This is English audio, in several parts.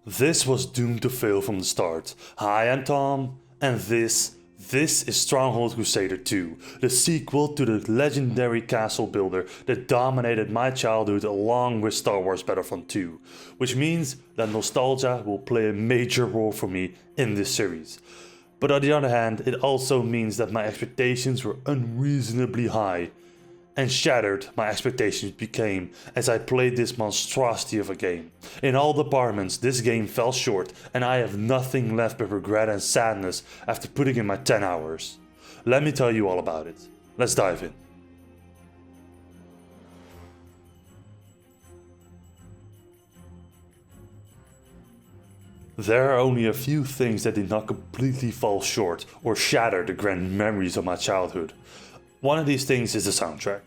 This was doomed to fail from the start. Hi, I'm Tom, and this is Stronghold Crusader 2, the sequel to the legendary castle builder that dominated my childhood along with Star Wars Battlefront 2, which means that nostalgia will play a major role for me in this series. But on the other hand, it also means that my expectations were unreasonably high, and shattered my expectations became as I played this monstrosity of a game. In all departments, this game fell short, and I have nothing left but regret and sadness after putting in my 10 hours. Let me tell you all about it. Let's dive in. There are only a few things that did not completely fall short or shatter the grand memories of my childhood. One of these things is the soundtrack.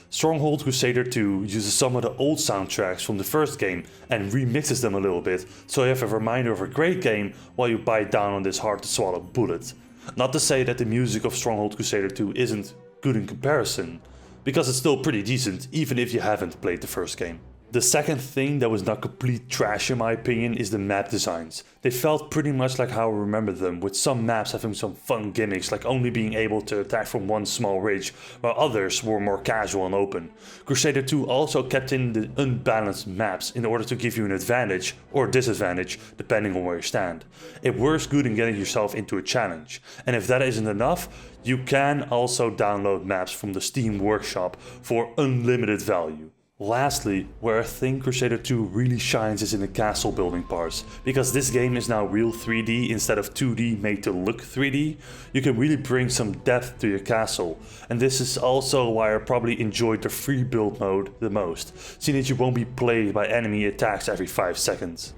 Stronghold Crusader 2 uses some of the old soundtracks from the first game and remixes them a little bit, so you have a reminder of a great game while you bite down on this hard to swallow bullet. Not to say that the music of Stronghold Crusader 2 isn't good in comparison, because it's still pretty decent even if you haven't played the first game. The second thing that was not complete trash in my opinion is the map designs. They felt pretty much like how I remember them, with some maps having some fun gimmicks like only being able to attack from one small ridge, while others were more casual and open. Crusader 2 also kept in the unbalanced maps in order to give you an advantage or disadvantage depending on where you stand. It works good in getting yourself into a challenge, and if that isn't enough, you can also download maps from the Steam Workshop for unlimited value. Lastly, where I think Crusader 2 really shines is in the castle building parts. Because this game is now real 3D instead of 2D made to look 3D, you can really bring some depth to your castle. And this is also why I probably enjoyed the free build mode the most, seeing that you won't be plagued by enemy attacks every 5 seconds.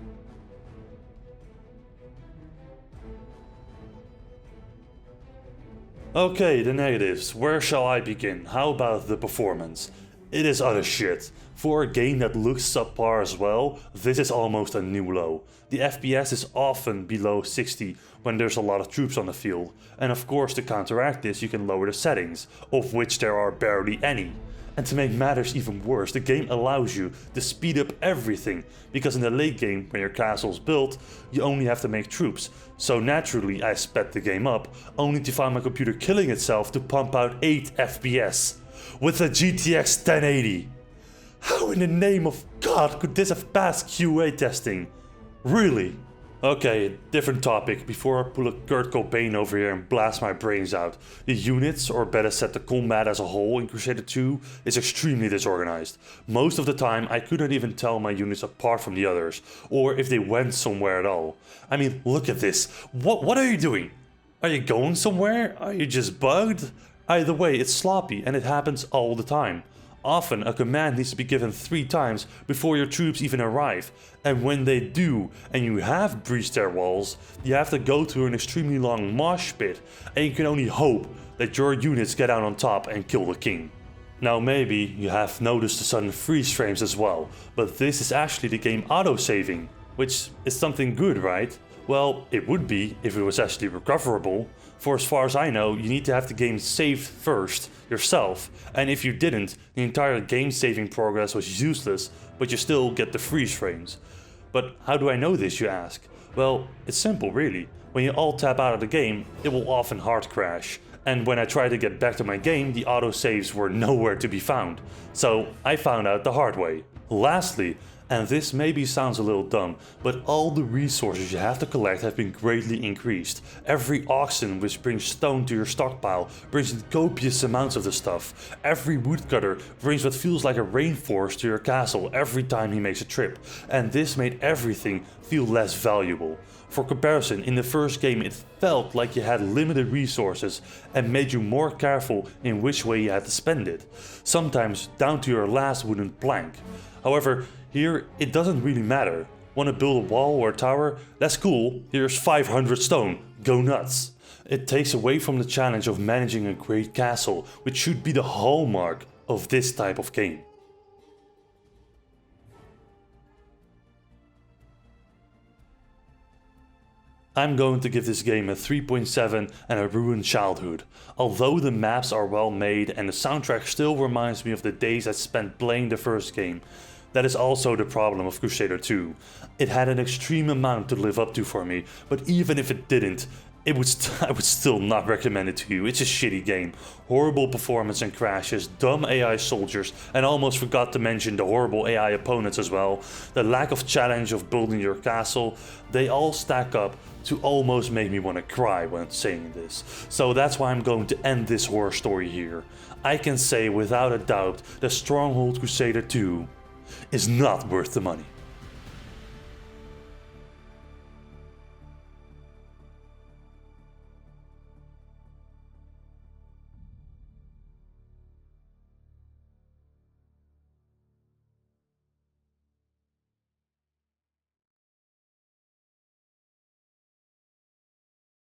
Okay, the negatives. Where shall I begin? How about the performance? It is utter shit. For a game that looks subpar as well, this is almost a new low. The FPS is often below 60 when there's a lot of troops on the field, and of course to counteract this you can lower the settings, of which there are barely any. And to make matters even worse, the game allows you to speed up everything, because in the late game when your castle's built, you only have to make troops. So naturally I sped the game up, only to find my computer killing itself to pump out 8 FPS. With a GTX 1080. How in the name of God could this have passed QA testing? Really? Okay, different topic, before I pull a Kurt Cobain over here and blast my brains out. The units, or better said the combat as a whole in Crusader 2, is extremely disorganized. Most of the time I couldn't even tell my units apart from the others, or if they went somewhere at all. I mean, look at this. What are you doing? Are you going somewhere? Are you just bugged? Either way, it's sloppy and it happens all the time. Often a command needs to be given 3 times before your troops even arrive, and when they do and you have breached their walls, you have to go through an extremely long mosh pit, and you can only hope that your units get out on top and kill the king. Now maybe you have noticed the sudden freeze frames as well, but this is actually the game auto-saving, which is something good, right? Well, it would be if it was actually recoverable. For as far as I know, you need to have the game saved first, yourself, and if you didn't, the entire game saving progress was useless, but you still get the freeze frames. But how do I know this, you ask? Well, it's simple really. When you alt tab out of the game, it will often hard crash, and when I tried to get back to my game, the autosaves were nowhere to be found. So I found out the hard way. Lastly, and this maybe sounds a little dumb, but all the resources you have to collect have been greatly increased. Every oxen which brings stone to your stockpile brings in copious amounts of the stuff. Every woodcutter brings what feels like a rainforest to your castle every time he makes a trip. And this made everything feel less valuable. For comparison, in the first game it felt like you had limited resources and made you more careful in which way you had to spend it. Sometimes down to your last wooden plank. However, here it doesn't really matter. Want to build a wall or a tower? That's cool, here's 500 stone, go nuts. It takes away from the challenge of managing a great castle, which should be the hallmark of this type of game. I'm going to give this game a 3.7 and a ruined childhood. Although the maps are well made and the soundtrack still reminds me of the days I spent playing the first game, That is also the problem of Crusader 2. It had an extreme amount to live up to for me, but even if it didn't, I would still not recommend it to you. It's a shitty game. Horrible performance and crashes, dumb AI soldiers, and almost forgot to mention the horrible AI opponents as well. The lack of challenge of building your castle, they all stack up to almost make me want to cry when saying this. So that's why I'm going to end this horror story here. I can say without a doubt that Stronghold Crusader 2 is not worth the money.